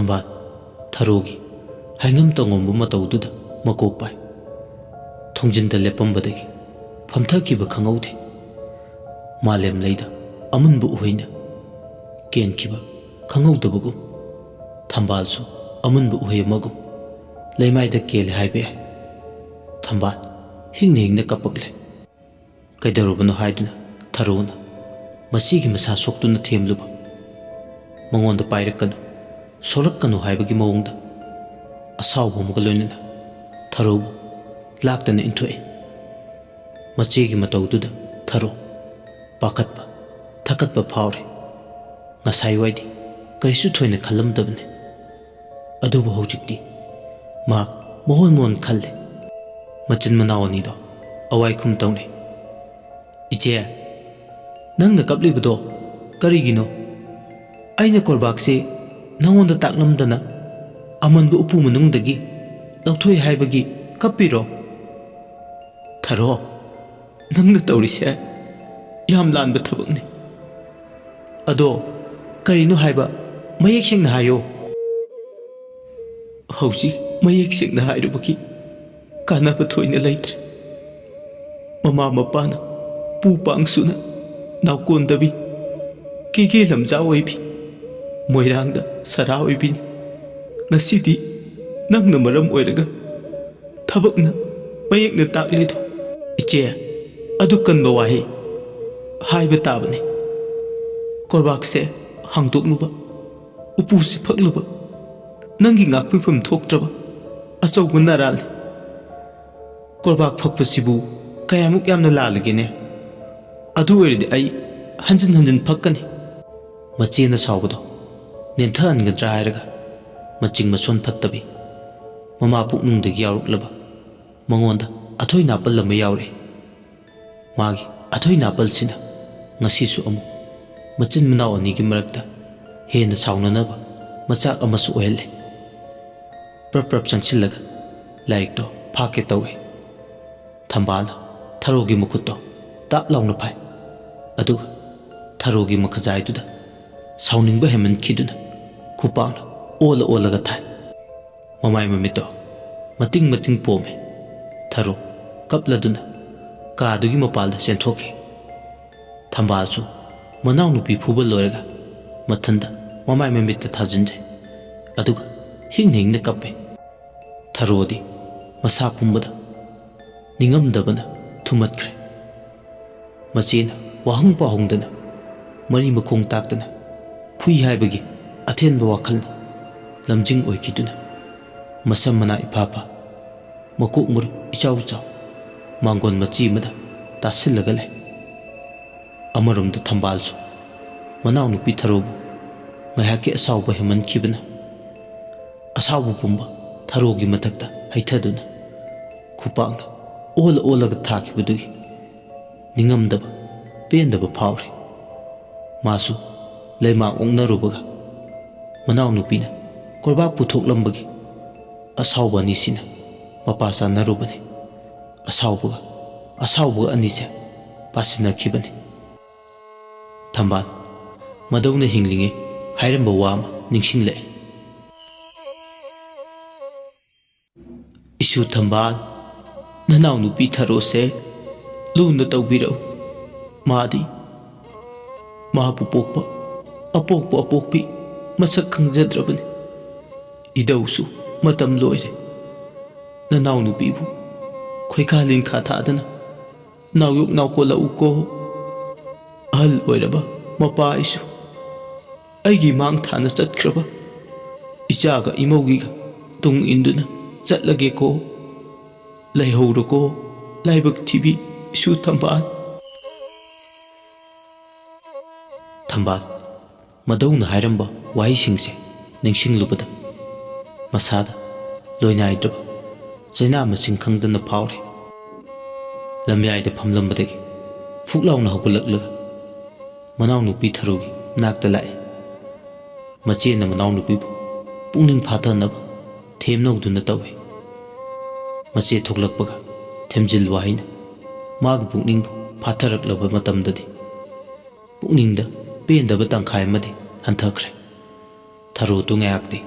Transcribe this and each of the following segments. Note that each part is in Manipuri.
ꯊꯝꯕꯥꯜ ꯊꯔꯣꯒꯤ ꯍꯥꯏꯉꯝ ꯇꯧꯉꯝꯕ ꯃꯇꯧꯗꯨꯗ ꯃꯀꯣꯛ ꯄꯥꯏ꯫ ꯊꯣꯡꯖꯤꯟꯗ ꯂꯦꯞꯄꯝꯕꯗꯒꯤ ꯐꯝꯊꯈꯤꯕ ꯈꯪꯍꯧꯗꯦ꯫ ꯃꯥꯂꯦꯝ ꯂꯩꯗ ꯑꯃꯨꯟꯕ ꯎꯍꯩꯅ ꯀꯦꯟꯈꯤꯕ ꯈꯪꯍꯧꯗꯕꯒꯨꯝ ꯊꯝꯕꯥꯜꯁꯨ ꯑꯃꯨꯟꯕ ꯎꯍꯩ ꯑꯃꯒꯨꯝ ꯂꯩꯃꯥꯏꯗ ꯀꯦꯜꯂꯦ ꯍꯥꯏꯕ ꯌꯥꯏ꯫ ꯊꯝꯕꯥꯜ ꯍꯤꯡꯅ ꯍꯤꯡꯅ ꯀꯞꯄꯛꯂꯦ꯫ ꯀꯩꯗꯧꯔꯕꯅꯣ ꯍꯥꯏꯗꯨꯅ ꯊꯔꯣꯅ ꯃꯆꯦꯒꯤ ꯃꯁꯥ ꯁꯣꯛꯇꯨꯅ ꯊꯦꯝꯂꯨꯕ ꯃꯉꯣꯟꯗ ꯄꯥꯏꯔꯛꯀꯅꯨ ꯁꯣꯛꯂꯛꯀꯅꯨ ꯍꯥꯏꯕꯒꯤ ꯃꯑꯣꯡꯗ ꯑꯁꯥꯎꯕ ꯑꯃꯒ ꯂꯣꯏꯅꯅ ꯊꯔꯣꯕꯨ ꯂꯥꯛꯇꯅ ꯏꯟꯊꯣꯛꯏ꯫ ꯃꯆꯦꯒꯤ ꯃꯇꯧꯗꯨꯗ ꯊꯔꯣ ꯄꯥꯈꯠꯄ ꯊꯀꯠꯄ ꯐꯥꯎꯔꯦ꯫ ꯉꯁꯥꯏꯋꯥꯏꯗꯤ ꯀꯔꯤꯁꯨ ꯊꯣꯏꯅ ꯈꯜꯂꯝꯗꯕꯅꯤ, ꯑꯗꯨꯕꯨ ꯍꯧꯖꯤꯛꯇꯤ ꯃꯍꯥꯛ ꯃꯣꯍꯣꯟ ꯃꯣꯍꯣꯟ ꯈꯜꯂꯦ꯫ ꯃꯆꯤꯟ ꯃꯅꯥꯎ ꯑꯅꯤꯗꯣ ꯑꯋꯥꯏꯈꯨꯝ ꯇꯧꯅꯩ꯫ ꯏꯆꯦ, ꯅꯪꯅ ꯀꯞꯂꯤꯕꯗꯣ ꯀꯔꯤꯒꯤꯅꯣ? ꯑꯩꯅ ꯀꯣꯔꯕꯥꯛꯁꯦ ꯅꯪꯉꯣꯟꯗ ꯇꯥꯛꯂꯝꯗꯅ ꯑꯃꯟꯕ ꯎꯄꯨ ꯃꯅꯨꯡꯗꯒꯤ ꯂꯧꯊꯣꯛꯏ ꯍꯥꯏꯕꯒꯤ ꯀꯞꯄꯤꯔꯣ? ꯊꯔꯣ, ꯅꯪꯅ ꯇꯧꯔꯤꯁꯦ ꯌꯥꯝ ꯂꯥꯟꯕ ꯊꯕꯛꯅꯤ꯫ ꯑꯗꯣ ꯀꯔꯤꯅꯣ ꯍꯥꯏꯕ ꯃꯌꯦꯛ ꯁꯦꯡꯅ ꯍꯥꯏꯌꯣ꯫ ꯍꯧꯖꯤꯛ ꯃꯌꯦꯛ ꯁꯦꯡꯅ ꯍꯥꯏꯔꯨꯕꯒꯤ ꯀꯥꯟꯅꯕ ꯊꯣꯏꯅ ꯂꯩꯇ꯭ꯔꯦ꯫ ꯃꯃꯥ ꯃꯄꯥꯅ ꯄꯨ ꯄꯥꯡꯁꯨꯅ ꯅꯥꯎꯀꯣꯟꯗꯕꯤ ꯀꯦꯒꯦ ꯂꯝꯖꯥ ꯑꯣꯏꯕꯤ ꯃꯣꯏꯔꯥꯡꯗ ꯁꯔꯥ ꯑꯣꯏꯕꯤꯅꯤ꯫ ꯉꯁꯤꯗꯤ ꯅꯪꯅ ꯃꯔꯝ ꯑꯣꯏꯔꯒ ꯊꯕꯛꯅ ꯃꯌꯦꯛꯅ ꯇꯥꯛꯂꯤꯗꯣ꯫ ꯏꯆꯦ, ꯑꯗꯨ ꯀꯟꯕ ꯋꯥꯍꯩ ꯍꯥꯏꯕ ꯇꯥꯕꯅꯤ꯫ ꯀꯣꯔꯕꯥꯛꯁꯦ ꯍꯥꯡꯗꯣꯛꯂꯨꯕ, ꯎꯄꯨꯁꯤ ꯐꯛꯂꯨꯕ ꯅꯪꯒꯤ ꯉꯥꯛꯄꯤꯐꯝ ꯊꯣꯛꯇ꯭ꯔꯕ ꯑꯆꯧꯕ ꯅꯔꯥꯜꯅꯤ꯫ ꯀꯣꯔꯕꯥꯛ ꯐꯛꯄꯁꯤꯕꯨ ꯀꯌꯥꯃꯨꯛ ꯌꯥꯝꯅ ꯂꯥꯜꯂꯒꯦꯅꯦ? ꯑꯗꯨ ꯑꯣꯏꯔꯗꯤ ꯑꯩ ꯍꯟꯖꯤꯟ ꯍꯟꯖꯤꯟ ꯐꯛꯀꯅꯤ꯫ ꯃꯆꯦꯅ ꯁꯥꯎꯕꯗꯣ ꯅꯦꯝꯊꯍꯟꯒꯗ꯭ꯔꯥ ꯍꯥꯏꯔꯒ ꯃꯆꯤꯡ ꯃꯁꯣꯟ ꯐꯠꯇꯕꯤ ꯃꯃꯥ ꯄꯨꯛꯅꯨꯡꯗꯒꯤ ꯌꯥꯎꯔꯛꯂꯕ ꯃꯉꯣꯟꯗ ꯑꯊꯣꯏ ꯅꯥꯄꯜ ꯑꯃ ꯌꯥꯎꯔꯛꯏ꯫ ꯃꯥꯒꯤ ꯑꯊꯣꯏ ꯅꯥꯄꯜꯁꯤꯅ ꯉꯁꯤꯁꯨ ꯑꯃꯨꯛ ꯃꯆꯤꯟ ꯃꯅꯥꯎ ꯑꯅꯤꯒꯤ ꯃꯔꯛꯇ ꯍꯦꯟꯅ ꯁꯥꯎꯅꯅꯕ ꯃꯆꯥꯛ ꯑꯃꯁꯨ ꯑꯣꯏꯍꯜꯂꯦ꯫ ꯄ꯭ꯔꯞ ꯄ꯭ꯔꯞ ꯆꯪꯁꯤꯜꯂꯒ ꯂꯥꯏꯔꯤꯛꯇꯣ ꯐꯥꯛꯀꯦ ꯇꯧꯏ꯫ ꯊꯝꯕꯥꯜꯅ ꯊꯔꯣꯒꯤ ꯃꯈꯨꯠꯇꯣ ꯇꯥꯞ ꯂꯥꯎꯅ ꯐꯥꯏ꯫ ꯑꯗꯨꯒ ꯊꯔꯣꯒꯤ ꯃꯈꯖꯥꯏꯗꯨꯗ ꯁꯥꯎꯅꯤꯡꯕ ꯍꯦꯟꯃꯟꯈꯤꯗꯨꯅ ꯈꯨꯄꯥꯛꯅ ꯑꯣꯜꯂ ꯑꯣꯜꯂꯒ ꯊꯥꯏ꯫ ꯃꯃꯥꯏ ꯃꯃꯤꯠꯇꯣ ꯃꯇꯤꯡ ꯃꯇꯤꯡ ꯄꯣꯝꯃꯦ꯫ ꯊꯔꯣ ꯀꯞꯂꯗꯨꯅ ꯀꯥꯗꯨꯒꯤ ꯃꯄꯥꯜꯗ ꯆꯦꯟꯊꯣꯛꯈꯤ꯫ ꯊꯝꯕꯥꯜꯁꯨ ꯃꯅꯥꯎꯅꯨꯄꯤ ꯐꯨꯕ ꯂꯣꯏꯔꯒ ꯃꯊꯟꯗ ꯃꯃꯥꯏ ꯃꯃꯤꯠꯇ ꯊꯥꯖꯤꯟꯖꯩ꯫ ꯑꯗꯨꯒ ꯍꯤꯡꯅ ꯍꯤꯡꯅ ꯀꯞꯄꯦ꯫ ꯊꯔꯣꯗꯤ ꯃꯁꯥ ꯄꯨꯝꯕꯗ ꯅꯤꯡꯉꯝꯗꯕꯅ ꯊꯨꯝꯃꯠꯈ꯭ꯔꯦ꯫ ꯃꯆꯦꯅ ꯋꯥꯍꯪ ꯄꯥꯎꯍꯪꯗꯅ ꯃꯔꯤ ꯃꯈꯣꯡ ꯇꯥꯛꯇꯅ ꯐꯨꯏ ꯍꯥꯏꯕꯒꯤ ꯑꯊꯦꯟꯕ ꯋꯥꯈꯜꯅ ꯂꯝꯖꯤꯡ ꯑꯣꯏꯈꯤꯗꯨꯅ ꯃꯁꯝ ꯃꯅꯥ ꯏꯐꯥ ꯐꯥ ꯃꯀꯣꯛ ꯃꯔꯨ ꯏꯆꯥꯎ ꯆꯥꯎ ꯃꯥꯡꯒꯣꯟ ꯃꯆꯤ ꯑꯃꯗ ꯇꯥꯁꯤꯜꯂꯒ ꯂꯩ꯫ ꯑꯃꯔꯣꯝꯗ ꯊꯝꯕꯥꯜꯁꯨ ꯃꯅꯥꯎꯅꯨꯄꯤ ꯊꯔꯣꯕꯨ ꯉꯥꯏꯍꯥꯛꯀꯤ ꯑꯁꯥꯎꯕ ꯍꯦꯟꯃꯟꯈꯤꯕꯅ ꯑꯁꯥꯎꯕ ꯄꯨꯝꯕ ꯊꯔꯣꯒꯤ ꯃꯊꯛꯇ ꯍꯩꯊꯗꯨꯅ ꯈꯨꯄꯥꯛꯅ ꯑꯣꯜꯂ ꯑꯣꯜꯂꯒ ꯊꯥꯈꯤꯕꯗꯨꯒꯤ ꯅꯤꯡꯉꯝꯗꯕ ꯄꯦꯟꯗꯕ ꯐꯥꯎꯔꯤ꯫ ꯃꯥꯁꯨ ꯂꯩꯃꯥꯡ ꯑꯣꯛꯅꯔꯨꯕꯒ ꯃꯅꯥꯎꯅꯨꯄꯤꯅ ꯀꯣꯔꯕꯥꯛ ꯄꯨꯊꯣꯛꯂꯝꯕꯒꯤ ꯑꯁꯥꯎꯕ ꯑꯅꯤꯁꯤꯅ ꯃꯄꯥ ꯆꯥꯟꯅꯔꯨꯕꯅꯤ꯫ ꯑꯁꯥꯎꯕꯒ ꯑꯅꯤꯁꯦ ꯄꯥꯁꯤꯟꯅꯈꯤꯕꯅꯤ꯫ ꯊꯝꯕꯥꯜ ꯃꯗꯧꯅ ꯍꯤꯡꯂꯤꯉꯩ ꯍꯥꯏꯔꯝꯕ ꯋꯥ ꯑꯃ ꯅꯤꯡꯁꯤꯡꯂꯛꯏ꯫ ꯏꯁꯨ ꯊꯝꯕꯥꯜ, ꯅꯅꯥꯎꯅꯨꯄꯤ ꯊꯔꯣꯁꯦ ꯂꯨꯅ ꯇꯧꯕꯤꯔꯛꯎ꯫ ꯃꯥꯗꯤ ꯃꯥꯕꯨ ꯄꯣꯛꯄ ꯑꯄꯣꯛꯄ ꯑꯄꯣꯛꯄꯤ ꯃꯁꯛ ꯈꯪꯖꯗ꯭ꯔꯕꯅꯤ꯫ ꯏꯗꯧꯁꯨ ꯃꯇꯝ ꯂꯣꯏꯔꯦ꯫ ꯅꯅꯥꯎꯅꯨꯄꯤꯕꯨ ꯈꯣꯏꯈꯥ ꯂꯤꯡꯈꯥ ꯊꯥꯗꯅ ꯅꯥꯎꯌꯣꯛ ꯅꯥꯎꯀꯣꯜꯂꯛꯎꯀꯣ꯫ ꯑꯍꯜ ꯑꯣꯏꯔꯕ ꯃꯄꯥ ꯑꯩꯁꯨ ꯑꯩꯒꯤ ꯃꯥꯡ ꯊꯥꯅ ꯆꯠꯈ꯭ꯔꯕ ꯏꯆꯥꯒ ꯏꯃꯧꯒꯤꯒ ꯇꯨꯡ ꯏꯟꯗꯨꯅ ꯆꯠꯂꯒꯦꯀꯣ꯫ ꯂꯩꯍꯧꯔꯣꯀꯣ ꯂꯥꯏꯕꯛ ꯊꯤꯕꯤ ꯏꯁꯨ ꯊꯝꯕꯥꯜ꯫ ꯊꯝꯕꯥꯜ ꯃꯗꯧꯅ ꯍꯥꯏꯔꯝꯕ ꯋꯥꯍꯩꯁꯤꯡꯁꯦ ꯅꯤꯡꯁꯤꯡꯂꯨꯕꯗ ꯃꯁꯥꯗ ꯂꯣꯏꯅꯥꯏꯗ꯭ꯔꯕ ꯆꯩꯅꯥ ꯃꯁꯤꯡ ꯈꯪꯗꯅ ꯐꯥꯎꯔꯤ꯫ ꯂꯝꯌꯥꯏꯗ ꯐꯝꯂꯝꯕꯗꯒꯤ ꯐꯨꯛ ꯂꯥꯎꯅ ꯍꯧꯒꯠꯂꯛꯂꯒ ꯃꯅꯥꯎꯅꯨꯄꯤ ꯊꯔꯣꯒꯤ ꯅꯥꯛꯇ ꯂꯥꯛꯏ꯫ ꯃꯆꯦꯅ ꯃꯅꯥꯎꯅꯨꯄꯤꯕꯨ ꯄꯨꯛꯅꯤꯡ ꯐꯥꯊꯅꯕ ꯊꯦꯝꯅꯧꯗꯨꯅ ꯇꯧꯏ꯫ ꯃꯆꯦ ꯊꯣꯛꯂꯛꯄꯒ ꯊꯦꯝꯖꯤꯜ ꯋꯥꯍꯩꯅ ꯃꯥꯒꯤ ꯄꯨꯛꯅꯤꯡꯕꯨ ꯐꯥꯊꯔꯛꯂꯕ ꯃꯇꯝꯗꯗꯤ ꯄꯨꯛꯅꯤꯡꯗ ꯄꯦꯟꯗꯕ ꯇꯪꯈꯥꯏ ꯑꯃꯗꯤ ꯍꯟꯊꯈ꯭ꯔꯦ꯫ ꯊꯔꯣꯗꯨ ꯉꯥꯏꯍꯥꯛꯇꯤ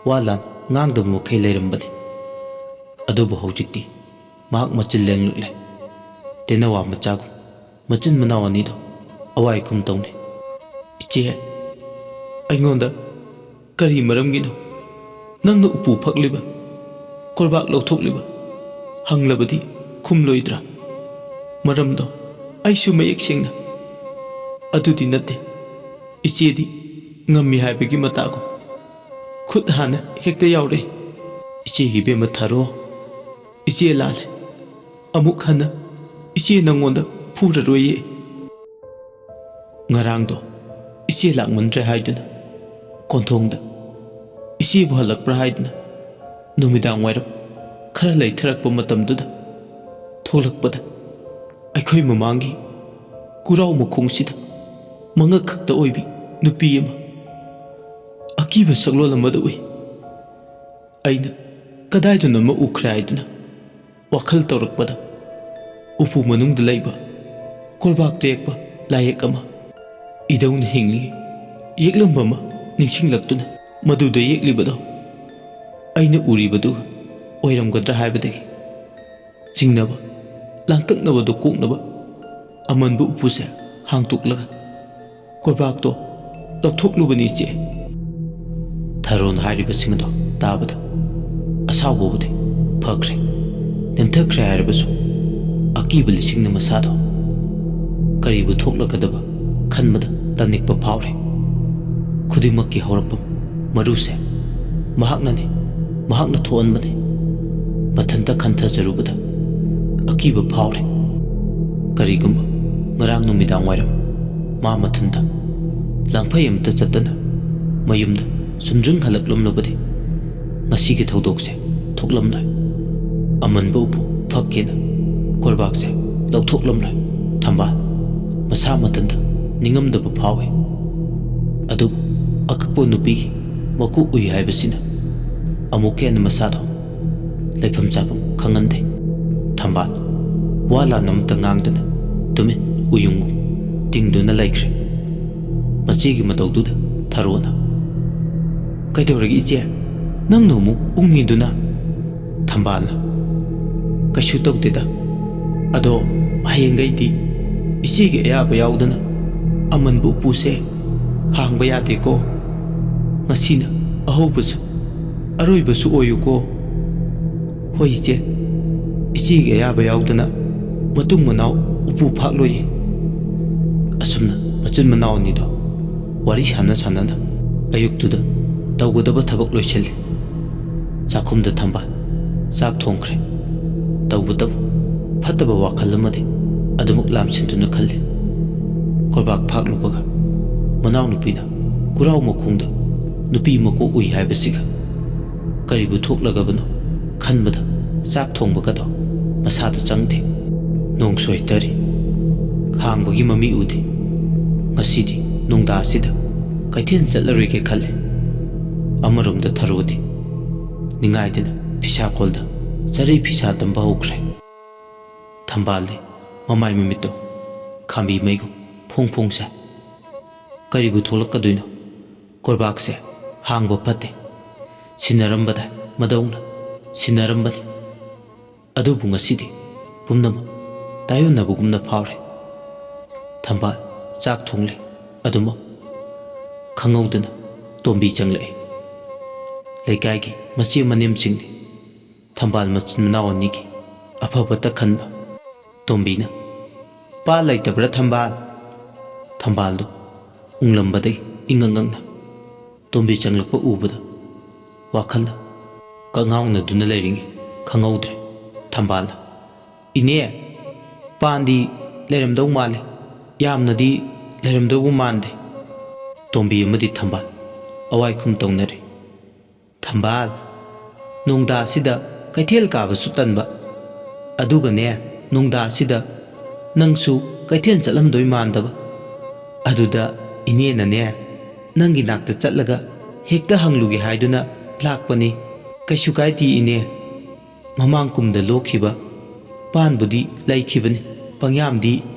ꯋꯥ ꯂꯥꯟ ꯉꯥꯡꯗꯕ ꯃꯈꯩ ꯂꯩꯔꯝꯕꯅꯤ꯫ ꯑꯗꯨꯕꯨ ꯍꯧꯖꯤꯛꯇꯤ ꯃꯍꯥꯛ ꯃꯆꯤꯟ ꯂꯦꯡꯂꯛꯂꯦ꯫ ꯇꯦꯅꯋꯥ ꯃꯆꯥꯒꯨꯝ ꯃꯆꯤꯟ ꯃꯅꯥꯎ ꯑꯅꯤꯗꯣ ꯑꯋꯥꯏꯈꯨꯝ ꯇꯧꯅꯤ꯫ ꯏꯆꯦ, ꯑꯩꯉꯣꯟꯗ ꯀꯔꯤ ꯃꯔꯝꯒꯤꯅꯣ ꯅꯪꯅ ꯎꯄꯨ ꯐꯛꯂꯤꯕ, ꯀꯣꯔꯕꯥꯛ ꯂꯧꯊꯣꯛꯂꯤꯕ ꯍꯪꯂꯕꯗꯤ ꯈꯨꯝꯂꯣꯏꯗ꯭ꯔꯥ? ꯃꯔꯝꯗꯣ ꯑꯩꯁꯨ ꯃꯌꯦꯛ ꯁꯦꯡꯅ ꯑꯗꯨꯗꯤ ꯅꯠꯇꯦ, ꯏꯆꯦꯗꯤ ꯉꯝꯃꯤ ꯍꯥꯏꯕꯒꯤ ꯃꯇꯥꯒꯨꯝ ꯈꯨꯠ ꯍꯥꯟꯅ ꯍꯦꯛꯇ ꯌꯥꯎꯔꯛꯏ꯫ ꯏꯆꯦꯒꯤ ꯏꯕꯦꯝꯃ ꯊꯥꯔꯣ, ꯏꯆꯦ ꯂꯥꯜꯂꯦ, ꯑꯃꯨꯛ ꯍꯟꯅ ꯏꯆꯦ ꯅꯪꯉꯣꯟꯗ ꯐꯨꯔꯔꯣꯏꯌꯦ꯫ ꯉꯔꯥꯡꯗꯣ ꯏꯆꯦ ꯂꯥꯛꯃꯟꯗ꯭ꯔꯦ ꯍꯥꯏꯗꯨꯅ ꯀꯣꯟꯊꯣꯡꯗ ꯏꯆꯦꯕꯨ ꯍꯜꯂꯛꯄ꯭ꯔꯥ ꯍꯥꯏꯗꯨꯅ ꯅꯨꯃꯤꯗꯥꯡ ꯋꯥꯏꯔꯝ ꯈꯔ ꯂꯩꯊꯔꯛꯄ ꯃꯇꯝꯗꯨꯗ ꯊꯣꯛꯂꯛꯄꯗ ꯑꯩꯈꯣꯏ ꯃꯃꯥꯡꯒꯤ ꯀꯨꯔꯥꯎ ꯃꯈꯣꯡꯁꯤꯗ ꯃꯉꯛ ꯈꯛꯇ ꯑꯣꯏꯕꯤ ꯅꯨꯄꯤ ꯑꯃ ꯑꯀꯤꯕ ꯁꯛꯂꯣꯟ ꯑꯃꯗ ꯎꯏ꯫ ꯑꯩꯅ ꯀꯗꯥꯏꯗꯅꯣꯃ ꯎꯈ꯭ꯔꯦ ꯍꯥꯏꯗꯨꯅ ꯋꯥꯈꯜ ꯇꯧꯔꯛꯄꯗ ꯎꯄꯨ ꯃꯅꯨꯡꯗ ꯂꯩꯕ ꯀꯣꯔꯕꯥꯛꯇ ꯌꯦꯛꯄ ꯂꯥꯏꯌꯦꯛ ꯑꯃ ꯏꯗꯧꯅ ꯍꯤꯡꯂꯤꯉꯩ ꯌꯦꯛꯂꯝꯕ ꯑꯃ ꯅꯤꯡꯁꯤꯡꯂꯛꯇꯨꯅ ꯃꯗꯨꯗ ꯌꯦꯛꯂꯤꯕꯗꯣ ꯑꯩꯅ ꯎꯔꯤꯕꯗꯨꯒ ꯑꯣꯏꯔꯝꯒꯗ꯭ꯔꯥ ꯍꯥꯏꯕꯗꯒꯤ ꯆꯤꯡꯅꯕ ꯂꯥꯡꯇꯛꯅꯕꯗꯣ ꯀꯣꯛꯅꯕ ꯑꯃꯟꯕ ꯎꯄꯨꯁꯦ ꯍꯥꯡꯇꯣꯛꯂꯒ ꯀꯣꯔꯕꯥꯛꯇꯣ ꯂꯧꯊꯣꯛꯂꯨꯕꯅꯤ ꯏꯆꯦ꯫ ꯊꯥꯔꯣꯅ ꯍꯥꯏꯔꯤꯕꯁꯤꯡ ꯑꯗꯣ ꯇꯥꯕꯗ ꯑꯁꯥꯎꯕꯕꯨꯗꯤ ꯐꯈ꯭ꯔꯦ, ꯅꯦꯝꯊꯈ꯭ꯔꯦ ꯍꯥꯏꯔꯕꯁꯨ ꯑꯀꯤꯕ ꯂꯤꯁꯤꯡꯅ ꯃꯁꯥꯗꯣ ꯀꯔꯤꯕꯨ ꯊꯣꯛꯂꯒꯗꯕ ꯈꯟꯕꯗ ꯇꯅꯤꯛꯄ ꯐꯥꯎꯔꯦ꯫ ꯈꯨꯗꯤꯡꯃꯛꯀꯤ ꯍꯧꯔꯛꯐꯝ ꯃꯔꯨꯁꯦ ꯃꯍꯥꯛꯅꯅꯤ, ꯃꯍꯥꯛꯅ ꯊꯣꯛꯍꯟꯕꯅꯤ꯫ ꯃꯊꯟꯇ ꯈꯟꯊꯖꯔꯨꯕꯗ ꯑꯀꯤꯕ ꯐꯥꯎꯔꯦ꯫ ꯀꯔꯤꯒꯨꯝꯕ ꯉꯔꯥꯡ ꯅꯨꯃꯤꯗꯥꯡ ꯋꯥꯏꯔꯝ ꯃꯥ ꯃꯊꯟꯇ ꯂꯥꯡꯐꯩ ꯑꯃꯇ ꯆꯠꯇꯅ ꯃꯌꯨꯝꯗ ꯆꯨꯝꯗ꯭ꯔꯤꯡ ꯍꯜꯂꯛꯂꯝꯂꯕꯗꯤ ꯉꯁꯤꯒꯤ ꯊꯧꯗꯣꯛꯁꯦ ꯊꯣꯛꯂꯝꯂꯣꯏ꯫ ꯑꯃꯟꯕ ꯎꯄꯨ ꯐꯛꯀꯦꯅ ꯀꯣꯔꯕꯥꯛꯁꯦ ꯂꯧꯊꯣꯛꯂꯝꯂꯣꯏ꯫ ꯊꯝꯕꯥꯜ ꯃꯁꯥ ꯃꯊꯟꯇ ꯅꯤꯡꯉꯝꯗꯕ ꯐꯥꯎꯏ꯫ ꯑꯗꯨꯕꯨ ꯑꯀꯛꯄ ꯅꯨꯄꯤꯒꯤ ꯃꯀꯣꯛ ꯎꯏ ꯍꯥꯏꯕꯁꯤꯅ ꯑꯃꯨꯛ ꯍꯦꯟꯅ ꯃꯁꯥꯗꯣ ꯂꯩꯐꯝ ꯆꯥꯐꯝ ꯈꯪꯍꯟꯗꯦ꯫ ꯊꯝꯕꯥꯜ ꯋꯥ ꯂꯥꯟ ꯑꯃꯇ ꯉꯥꯡꯗꯅ ꯇꯨꯃꯤꯟ ꯎꯌꯨꯡꯒꯨꯝ ꯇꯤꯡꯗꯨꯅ ꯂꯩꯈ꯭ꯔꯦ꯫ ꯃꯆꯦꯒꯤ ꯃꯇꯧꯗꯨꯗ ꯊꯥꯔꯣꯅ "ꯀꯩꯗꯧꯔꯒꯦ ꯏꯆꯦ, ꯅꯪꯅ ꯑꯃꯨꯛ ꯎꯪꯉꯤꯗꯨꯅ?" ꯊꯝꯕꯥꯜꯅ "ꯀꯩꯁꯨ ꯇꯧꯗꯦꯗ, ꯑꯗꯣ ꯍꯌꯦꯡꯒꯩꯗꯤ ꯏꯆꯦꯒꯤ ꯑꯌꯥꯕ ꯌꯥꯎꯗꯅ ꯑꯃꯟꯕ ꯎꯄꯨꯁꯦ ꯍꯥꯡꯕ ꯌꯥꯗꯦꯀꯣ꯫ ꯉꯁꯤꯅ ꯑꯍꯧꯕꯁꯨ ꯑꯔꯣꯏꯕꯁꯨ ꯑꯣꯏꯌꯨꯀꯣ." "ꯍꯣꯏ ꯏꯆꯦ, ꯏꯆꯦꯒꯤ ꯑꯌꯥꯕ ꯌꯥꯎꯗꯅ ꯃꯇꯨꯡ ꯃꯅꯥꯎ ꯎꯄꯨ ꯐꯥꯛꯂꯣꯏꯌꯦ." ꯑꯁꯨꯝꯅ ꯃꯆꯤꯟ ꯃꯅꯥꯎ ꯑꯅꯤꯗꯣ ꯋꯥꯔꯤ ꯁꯥꯟꯅ ꯁꯥꯟꯅꯅ ꯑꯌꯨꯛꯇꯨꯗ ꯇꯧꯒꯗꯕ ꯊꯕꯛ ꯂꯣꯏꯁꯤꯜꯂꯤ꯫ ꯆꯥꯛꯈꯨꯝꯗ ꯊꯝꯕꯥꯜ ꯆꯥꯛ ꯊꯣꯡꯈ꯭ꯔꯦ꯫ ꯇꯧꯕꯇꯕꯨ ꯐꯠꯇꯕ ꯋꯥꯈꯜ ꯑꯃꯗꯤ ꯑꯗꯨꯃꯛ ꯂꯥꯝꯁꯤꯟꯗꯨꯅ ꯈꯜꯂꯤ꯫ ꯀꯣꯔꯕꯥꯛ ꯐꯥꯛꯂꯨꯕꯒ ꯃꯅꯥꯎꯅꯨꯄꯤꯅ ꯀꯨꯔꯥꯎ ꯃꯈꯣꯡꯗ ꯅꯨꯄꯤ ꯃꯀꯣꯛ ꯎꯏ ꯍꯥꯏꯕꯁꯤꯒ ꯀꯔꯤꯕꯨ ꯊꯣꯛꯂꯒꯕꯅꯣ ꯈꯟꯕꯗ ꯆꯥꯛ ꯊꯣꯡꯕꯒꯗꯣ ꯃꯁꯥꯗ ꯆꯪꯗꯦ꯫ ꯅꯣꯡꯁꯨ ꯍꯩꯇꯔꯤ, ꯍꯥꯡꯕꯒꯤ ꯃꯃꯤ ꯎꯗꯦ꯫ ꯉꯁꯤꯗꯤ ꯅꯨꯡꯗꯥꯡꯁꯤꯗ ꯀꯩꯊꯦꯜ ꯆꯠꯂꯔꯣꯏꯒꯦ ꯈꯜꯂꯤ꯫ ꯑꯃꯔꯣꯝꯗ ꯊꯥꯔꯣꯗꯤ ꯅꯤꯡꯉꯥꯏꯗꯅ ꯐꯤꯁꯥꯀꯣꯜꯗ ꯆꯔꯩ ꯐꯤꯁꯥ ꯇꯝꯕ ꯍꯧꯈ꯭ꯔꯦ꯫ ꯊꯝꯕꯥꯜꯗꯤ ꯃꯃꯥꯏ ꯃꯃꯤꯠꯇꯣ ꯈꯥꯝꯕꯤ ꯃꯩꯒꯨꯝ ꯐꯣꯡ ꯐꯣꯡ ꯁꯥꯏ꯫ ꯀꯔꯤꯕꯨ ꯊꯣꯛꯂꯛꯀꯗꯣꯏꯅꯣ? ꯀꯣꯔꯕꯥꯛꯁꯦ ꯍꯥꯡꯕ ꯐꯠꯇꯦ, ꯁꯤꯟꯅꯔꯝꯕꯗ ꯃꯗꯧꯅ ꯁꯤꯟꯅꯔꯝꯕꯅꯤ꯫ ꯑꯗꯨꯕꯨ ꯉꯁꯤꯗꯤ ꯄꯨꯝꯅꯃꯛ ꯇꯥꯏꯌꯣꯟꯅꯕꯒꯨꯝꯅ ꯐꯥꯎꯔꯦ꯫ ꯊꯝꯕꯥꯜ ꯆꯥꯛ ꯊꯣꯡꯂꯤ, ꯑꯗꯨꯃꯛ ꯈꯪꯍꯧꯗꯅ ꯇꯣꯝꯕꯤ ꯆꯪꯂꯛꯏ꯫ ꯂꯩꯀꯥꯏꯒꯤ ꯃꯆꯦ ꯃꯅꯦꯝꯁꯤꯡꯅꯤ ꯊꯝꯕꯥꯜ ꯃꯆꯤꯟ ꯃꯅꯥꯎ ꯑꯅꯤꯒꯤ ꯑꯐꯕꯇ ꯈꯟꯕ꯫ ꯇꯣꯝꯕꯤꯅ "ꯄꯥ ꯂꯩꯇꯕ꯭ꯔꯥ ꯊꯝꯕꯥꯜ?" ꯊꯝꯕꯥꯜꯗꯨ ꯎꯡꯂꯝꯕꯗꯒꯤ ꯏꯉꯛ ꯉꯛꯅ ꯇꯣꯝꯕꯤ ꯆꯪꯂꯛꯄ ꯎꯕꯗ ꯋꯥꯈꯜꯅ ꯀꯉꯥꯎꯅꯗꯨꯅ ꯂꯩꯔꯤꯉꯩ ꯈꯪꯍꯧꯗ꯭ꯔꯦ꯫ ꯊꯝꯕꯥꯜꯅ "ꯏꯅꯦ, ꯄꯥꯟꯗꯤ ꯂꯩꯔꯝꯗꯧ ꯃꯥꯜꯂꯤ, ꯌꯥꯝꯅꯗꯤ ꯂꯩꯔꯝꯗꯧꯕ ꯃꯥꯟꯗꯦ." ꯇꯣꯝꯕꯤ ꯑꯃꯗꯤ ꯊꯝꯕꯥꯜ ꯑꯋꯥꯏꯈꯨꯝ ꯇꯧꯅꯔꯦ꯫ "ꯊꯝꯕꯥꯜ, ꯅꯣꯡꯗꯥꯁꯤꯗ ꯀꯩꯊꯦꯜ ꯀꯥꯕꯁꯨ ꯇꯟꯕ, ꯑꯗꯨꯒꯅꯦ ꯅꯣꯡꯗꯥꯁꯤꯗ ꯅꯪꯁꯨ ꯀꯩꯊꯦꯜ ꯆꯠꯂꯝꯗꯣꯏ ꯃꯥꯟꯗꯕ, ꯑꯗꯨꯗ ꯏꯅꯦꯅꯅꯦ ꯅꯪꯒꯤ ꯅꯥꯛꯇ ꯆꯠꯂꯒ ꯍꯦꯛꯇ ꯍꯪꯂꯨꯒꯦ ꯍꯥꯏꯗꯨꯅ ꯂꯥꯛꯄꯅꯤ." "ꯀꯩꯁꯨ ꯀꯥꯏꯗꯦ ꯏꯅꯦ, ꯃꯃꯥꯡ ꯀꯨꯝꯗ ꯂꯣꯛꯈꯤꯕ ꯄꯥꯟꯕꯨꯗꯤ ꯂꯩꯈꯤꯕꯅꯤ, ꯄꯪꯌꯥꯝꯗꯤ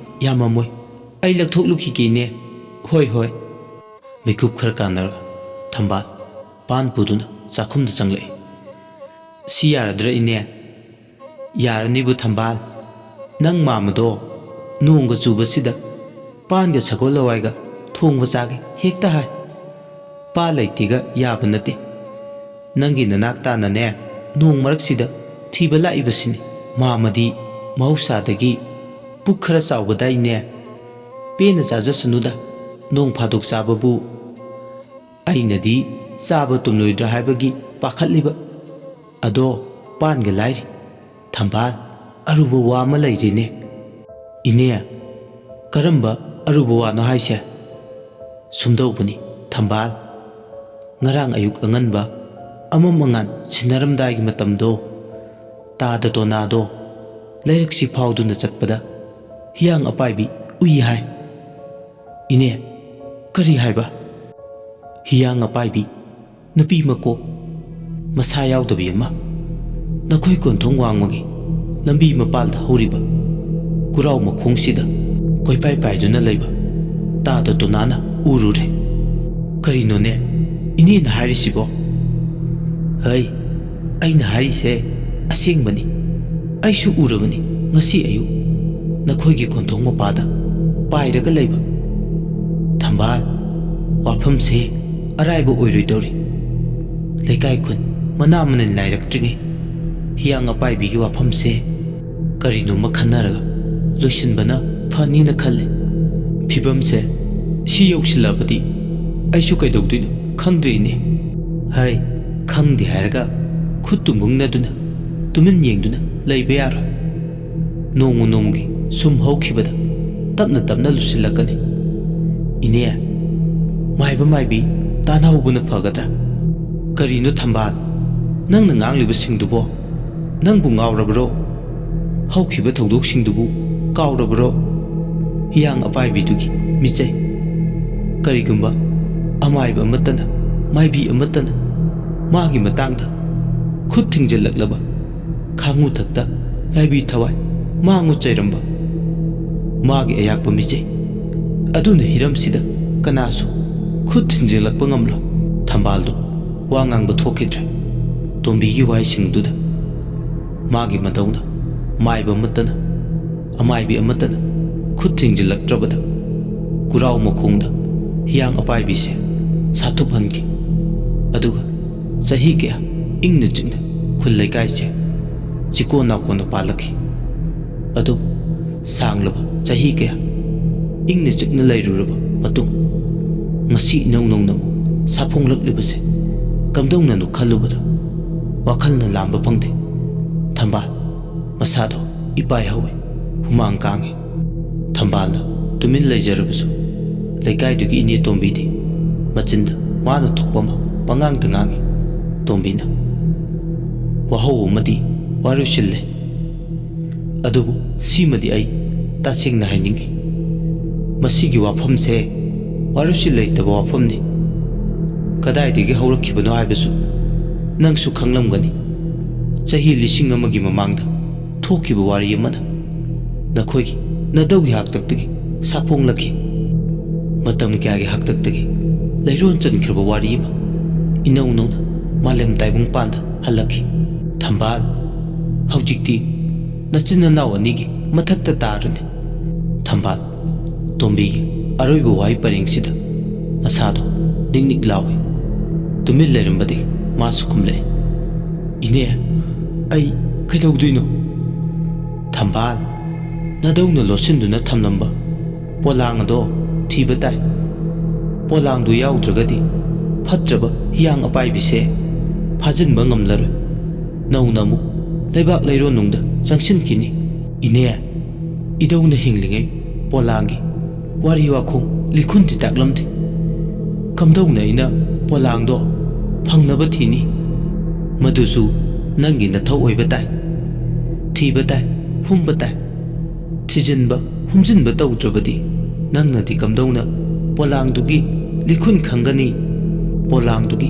ꯌꯥꯝꯃꯝꯃꯣꯏ, ꯑꯩ ꯂꯧꯊꯣꯛꯂꯨꯈꯤꯒꯦ ꯏꯅꯦ." "ꯍꯣꯏ ꯍꯣꯏ." ꯃꯤꯀꯨꯞ ꯈꯔ ꯀꯥꯟꯅꯔꯒ ꯊꯝꯕꯥꯜ ꯄꯥꯟ ꯄꯨꯗꯨꯅ ꯆꯥꯛꯈꯨꯝꯗ ꯆꯪꯂꯛꯏ꯫ ꯁꯤ ꯌꯥꯔꯗ꯭ꯔꯥ ꯏꯅꯦ? ꯌꯥꯔꯅꯤꯕꯨ ꯊꯝꯕꯥꯜ, ꯅꯪ ꯃꯥꯝꯃꯗꯣ ꯅꯣꯡꯒ ꯆꯨꯕꯁꯤꯗ ꯄꯥꯟꯒ ꯁꯒꯣꯜ ꯍꯋꯥꯏꯒ ꯊꯣꯡꯕ ꯆꯥꯒꯦ ꯍꯦꯛꯇ ꯍꯥꯏ꯫ ꯄꯥ ꯂꯩꯇꯦꯒ ꯌꯥꯕ ꯅꯠꯇꯦ꯫ ꯅꯪꯒꯤ ꯅꯅꯥꯛ ꯇꯥꯅꯅꯦ ꯅꯣꯡ ꯃꯔꯛꯁꯤꯗ ꯊꯤꯕ ꯂꯥꯛꯏꯕꯁꯤꯅꯤ꯫ ꯃꯥꯝꯃꯗꯤ ꯃꯍꯧꯁꯥꯗꯒꯤ ꯄꯨꯛ ꯈꯔ ꯆꯥꯎꯕꯗꯥꯏꯅꯦ, ꯄꯦꯟꯅ ꯆꯥꯖꯁꯅꯨꯗ, ꯅꯣꯡ ꯐꯥꯗꯣꯛ ꯆꯥꯕꯕꯨ꯫ ꯑꯩꯅꯗꯤ ꯆꯥꯕ ꯇꯨꯝꯂꯣꯏꯗ꯭ꯔꯥ ꯍꯥꯏꯕꯒꯤ ꯄꯥꯈꯠꯂꯤꯕ, ꯑꯗꯣ ꯄꯥꯟꯒ ꯂꯥꯏꯔꯤ꯫ ꯊꯝꯕꯥꯜ, ꯑꯔꯨꯕ ꯋꯥ ꯑꯃ ꯂꯩꯔꯦꯅꯦ꯫ ꯏꯅꯦ, ꯀꯔꯝꯕ ꯑꯔꯨꯕ ꯋꯥꯅꯣ ꯍꯥꯏꯁꯦ? ꯁꯨꯝꯗꯧꯕꯅꯤ ꯊꯝꯕꯥꯜ, ꯉꯔꯥꯡ ꯑꯌꯨꯛ ꯑꯉꯟꯕ ꯑꯃꯝ ꯑꯉꯥꯟ ꯁꯤꯟꯅꯔꯝꯗꯥꯏꯒꯤ ꯃꯇꯝꯗꯣ, ꯇꯥꯗ ꯇꯣꯅꯥꯗꯣ ꯂꯩꯔꯛꯁꯤ ꯐꯥꯎꯗꯨꯅ ꯆꯠꯄꯗ ꯍꯤꯌꯥꯡ ꯑꯄꯥꯏꯕꯤ ꯎꯏ ꯍꯥꯏ꯫ ꯏꯅꯦ, ꯀꯔꯤ ꯍꯥꯏꯕ? ꯍꯤꯌꯥꯡ ꯑꯄꯥꯏꯕꯤ, ꯅꯨꯄꯤ ꯃꯀꯣꯛ, ꯃꯁꯥ ꯌꯥꯎꯗꯕꯤ ꯑꯃ, ꯅꯈꯣꯏ ꯀꯣꯟꯊꯣꯡ ꯋꯥꯡꯃꯒꯤ ꯂꯝꯕꯤ ꯃꯄꯥꯜꯗ ꯍꯧꯔꯤꯕ ꯀꯨꯔꯥꯎ ꯃꯈꯣꯡꯁꯤꯗ ꯀꯣꯏꯄꯥꯏ ꯄꯥꯏꯗꯨꯅ ꯂꯩꯕ ꯇꯥꯗ ꯇꯣꯅꯥꯅ ꯎꯔꯨꯔꯦ꯫ ꯀꯔꯤꯅꯣꯅꯦ ꯏꯅꯦꯅ ꯍꯥꯏꯔꯤꯁꯤꯕꯣ? ꯍꯩ, ꯑꯩꯅ ꯍꯥꯏꯔꯤꯁꯦ ꯑꯁꯦꯡꯕꯅꯤ꯫ ꯑꯩꯁꯨ ꯎꯔꯕꯅꯤ ꯉꯁꯤ ꯑꯌꯨꯛ ꯅꯈꯣꯏꯒꯤ ꯀꯣꯟꯊꯣꯡ ꯃꯄꯥꯗ ꯄꯥꯏꯔꯒ ꯂꯩꯕ꯫ ꯊꯝꯕꯥꯜ, ꯋꯥꯐꯝꯁꯦ ꯑꯔꯥꯏꯕ ꯑꯣꯏꯔꯣꯏꯗꯧꯔꯤ꯫ ꯂꯩꯀꯥꯏ ꯈꯨꯟ ꯃꯅꯥ ꯃꯅꯤꯜ ꯅꯥꯏꯔꯛꯇ꯭ꯔꯤꯉꯩ ꯍꯤꯌꯥꯡ ꯑꯄꯥꯏꯕꯤꯒꯤ ꯋꯥꯐꯝꯁꯦ ꯀꯔꯤꯅꯣꯃ ꯈꯟꯅꯔꯒ ꯂꯣꯏꯁꯤꯟꯕꯅ ꯐꯅꯤꯅ ꯈꯜꯂꯦ꯫ ꯐꯤꯕꯝꯁꯦ ꯁꯤ ꯌꯧꯁꯤꯜꯂꯕꯗꯤ ꯑꯩꯁꯨ ꯀꯩꯗꯧꯗꯣꯏꯅꯣ ꯈꯪꯗ꯭ꯔꯤꯅꯦ꯫ ꯍꯩ, ꯈꯪꯗꯦ ꯍꯥꯏꯔꯒ ꯈꯨꯠꯇꯨ ꯃꯨꯡꯅꯗꯨꯅ ꯇꯨꯃꯤꯟ ꯌꯦꯡꯗꯨꯅ ꯂꯩꯕ ꯌꯥꯔꯣꯏ꯫ ꯅꯣꯡꯃ ꯅꯣꯡꯃꯒꯤ ꯁꯨꯝ ꯍꯧꯈꯤꯕꯗ ꯇꯞꯅ ꯇꯞꯅ ꯂꯨꯁꯤꯜꯂꯛꯀꯅꯤ꯫ ꯏꯅꯦ, ꯃꯥꯏꯕ ꯃꯥꯏꯕꯤ ꯇꯥꯟꯅꯍꯧꯕꯅ ꯐꯒꯗ꯭ꯔꯥ? ꯀꯔꯤꯅꯣ ꯊꯝꯕꯥꯜ, ꯅꯪꯅ ꯉꯥꯡꯂꯤꯕꯁꯤꯡꯗꯨꯕꯣ? ꯅꯪꯕꯨ ꯉꯥꯎꯔꯕ꯭ꯔꯣ? ꯍꯧꯈꯤꯕ ꯊꯧꯗꯣꯛꯁꯤꯡꯗꯨꯕꯨ ꯀꯥꯎꯔꯕ꯭ꯔꯣ? ꯍꯤꯌꯥꯡ ꯑꯄꯥꯏꯕꯤꯗꯨꯒꯤ ꯃꯤꯆꯩ, ꯀꯔꯤꯒꯨꯝꯕ ꯑꯃꯥꯏꯕ ꯑꯃꯠꯇꯅ, ꯃꯥꯏꯕꯤ ꯑꯃꯠꯇꯅ ꯃꯥꯒꯤ ꯃꯇꯥꯡꯗ ꯈꯨꯠ ꯊꯤꯡꯖꯤꯜꯂꯛꯂꯕ, ꯈꯥꯉꯨꯊꯛꯇ ꯌꯥꯏꯕꯤ ꯊꯋꯥꯏ ꯃꯥꯡꯉꯨ ꯆꯩꯔꯝꯕ ꯃꯥꯒꯤ ꯑꯌꯥꯛꯄ ꯃꯤꯆꯩ ꯑꯗꯨꯅ ꯍꯤꯔꯝꯁꯤꯗ ꯀꯅꯥꯁꯨ ꯈꯨꯠ ꯊꯤꯡꯖꯤꯜꯂꯛꯄ ꯉꯝꯂꯣꯏ꯫ ꯊꯝꯕꯥꯜꯗꯨ ꯋꯥ ꯉꯥꯡꯕ ꯊꯣꯛꯈꯤꯗ꯭ꯔꯦ꯫ ꯇꯣꯝꯕꯤꯒꯤ ꯋꯥꯍꯩꯁꯤꯡꯗꯨꯗ ꯃꯥꯒꯤ ꯃꯇꯧꯅ ꯃꯥꯏꯕ ꯑꯃꯠꯇꯅ, ꯑꯃꯥꯏꯕꯤ ꯑꯃꯠꯇꯅ ꯈꯨꯠ ꯊꯤꯡꯖꯤꯜꯂꯛꯇ꯭ꯔꯕꯗ ꯀꯨꯔꯥꯎ ꯃꯈꯣꯡꯗ ꯍꯤꯌꯥꯡ ꯑꯄꯥꯏꯕꯤꯁꯦ ꯁꯥꯊꯨꯞꯍꯟꯈꯤ꯫ ꯑꯗꯨꯒ ꯆꯍꯤ ꯀꯌꯥ ꯏꯪꯅ ꯆꯤꯛꯅ ꯈꯨꯜ ꯂꯩꯀꯥꯏꯁꯦ ꯆꯤꯀꯣ ꯅꯥꯀꯣꯟꯅ ꯄꯥꯜꯂꯛꯈꯤ꯫ ꯑꯗꯨꯕꯨ ꯁꯥꯡꯂꯕ ꯆꯍꯤ ꯀꯌꯥ ꯏꯪꯅ ꯆꯤꯛꯅ ꯂꯩꯔꯨꯔꯕ ꯃꯇꯨꯡ ꯉꯁꯤ ꯏꯅꯧ ꯅꯧꯅ ꯑꯃꯨꯛ ꯁꯥꯐꯣꯡꯂꯛꯂꯤꯕꯁꯦ ꯀꯝꯗꯧꯅꯅꯣ ꯈꯜꯂꯨꯕꯗ ꯋꯥꯈꯜꯅ ꯂꯥꯝꯕ ꯐꯪꯗꯦ꯫ ꯊꯝꯕꯥꯜ, ꯃꯁꯥꯗꯣ ꯏꯄꯥꯏ ꯍꯧꯏ, ꯍꯨꯃꯥꯡ ꯀꯥꯡꯉꯤ꯫ ꯊꯝꯕꯥꯜꯅ ꯇꯨꯃꯤꯟ ꯂꯩꯖꯔꯕꯁꯨ ꯂꯩꯀꯥꯏꯗꯨꯒꯤ ꯏꯅꯦ ꯇꯣꯝꯕꯤꯗꯤ ꯃꯆꯤꯟꯗ ꯃꯥꯅ ꯊꯣꯛꯄ ꯑꯃ ꯄꯉꯥꯡꯗ ꯉꯥꯡꯉꯤ꯫ ꯇꯣꯝꯕꯤꯅ ꯋꯥꯍꯧ ꯑꯃꯗꯤ ꯋꯥꯔꯣꯏꯁꯤꯜꯂꯦ, ꯑꯗꯨꯕꯨ ꯁꯤꯃꯗꯤ ꯑꯩ ꯇꯁꯦꯡꯅ ꯍꯥꯏꯅꯤꯡꯉꯤ꯫ ꯃꯁꯤꯒꯤ ꯋꯥꯐꯝꯁꯦ ꯋꯥꯔꯣꯏꯁꯤꯜ ꯂꯩꯇꯕ ꯋꯥꯐꯝꯅꯤ꯫ ꯀꯗꯥꯏꯗꯒꯤ ꯍꯧꯔꯛꯈꯤꯕꯅꯣ ꯍꯥꯏꯕꯁꯨ ꯅꯪꯁꯨ ꯈꯪꯂꯝꯒꯅꯤ꯫ ꯆꯍꯤ 1000 ꯃꯃꯥꯡꯗ ꯊꯣꯛꯈꯤꯕ ꯋꯥꯔꯤ ꯑꯃꯅ ꯅꯈꯣꯏꯒꯤ ꯅꯗꯧꯒꯤ ꯍꯥꯛꯇꯛꯇꯒꯤ ꯁꯥꯐꯣꯡꯂꯛꯈꯤ꯫ ꯃꯇꯝ ꯀꯌꯥꯒꯤ ꯍꯥꯛꯇꯛꯇꯒꯤ ꯂꯩꯔꯣꯟ ꯆꯟꯈ꯭ꯔꯕ ꯋꯥꯔꯤ ꯑꯃ ꯏꯅꯧ ꯅꯧꯅ ꯃꯥꯂꯦꯝ ꯇꯥꯏꯕꯪꯄꯥꯟꯗ ꯍꯜꯂꯛꯈꯤ꯫ ꯊꯝꯕꯥꯜ, ꯍꯧꯖꯤꯛꯇꯤ ꯅꯆꯤꯟ ꯅꯅꯥꯎ ꯑꯅꯤꯒꯤ ꯃꯊꯛꯇ ꯇꯥꯔꯅꯤ꯫ ꯊꯝꯕꯥꯜ, ꯇꯣꯝꯕꯤꯒꯤ ꯑꯔꯣꯏꯕ ꯋꯥꯍꯩ ꯄꯔꯦꯡꯁꯤꯗ ꯃꯁꯥꯗꯣ ꯅꯤꯛ ꯅꯤꯛ ꯂꯥꯎꯏ꯫ ꯇꯨꯃꯤꯟ ꯂꯩꯔꯝꯕꯗꯒꯤ ꯃꯥꯁꯨ ꯈꯨꯝꯂꯛꯏ꯫ ꯏꯅꯦ, ꯑꯩ ꯀꯩꯗꯧꯗꯣꯏꯅꯣ? ꯊꯝꯕꯥꯜ, ꯅꯗꯧꯅ ꯂꯣꯠꯁꯤꯟꯗꯨꯅ ꯊꯝꯂꯝꯕ ꯄꯣꯂꯥꯡ ꯑꯗꯣ ꯊꯤꯕ ꯇꯥꯏ꯫ ꯄꯣꯂꯥꯡꯗꯨ ꯌꯥꯎꯗ꯭ꯔꯒꯗꯤ ꯐꯠꯇ꯭ꯔꯕ ꯍꯤꯌꯥꯡ ꯑꯄꯥꯏꯕꯤꯁꯦ ꯐꯥꯖꯤꯟꯕ ꯉꯝꯂꯔꯣꯏ, ꯅꯧꯅ ꯑꯃꯨꯛ ꯂꯩꯕꯥꯛ ꯂꯩꯔꯣꯟꯅꯨꯡꯗ ꯆꯪꯁꯤꯟꯈꯤꯅꯤ꯫ ꯏꯅꯦ, ꯏꯗꯧꯅ ꯍꯤꯡꯂꯤꯉꯩ ꯄꯣꯂꯥꯡꯒꯤ ꯋꯥꯔꯤ ꯋꯥꯈꯣꯡ ꯂꯤꯈꯨꯟꯗꯤ ꯇꯥꯛꯂꯝꯗꯦ꯫ ꯀꯝꯗꯧꯅ ꯑꯩꯅ ꯄꯣꯂꯥꯡꯗꯣ ꯐꯪꯅꯕ ꯊꯤꯅꯤ? ꯃꯗꯨꯁꯨ ꯅꯪꯒꯤ ꯅꯊꯧ ꯑꯣꯏꯕ ꯇꯥꯏ꯫ ꯊꯤꯕ ꯇꯥꯏ, ꯍꯨꯝꯕ ꯇꯥꯏ꯫ ꯊꯤꯖꯤꯟꯕ ꯍꯨꯝꯖꯤꯟꯕ ꯇꯧꯗ꯭ꯔꯕꯗꯤ ꯅꯪꯅꯗꯤ ꯀꯝꯗꯧꯅ ꯄꯣꯂꯥꯡꯗꯨꯒꯤ ꯂꯤꯈꯨꯟ ꯈꯪꯒꯅꯤ? ꯄꯣꯂꯥꯡꯗꯨꯒꯤ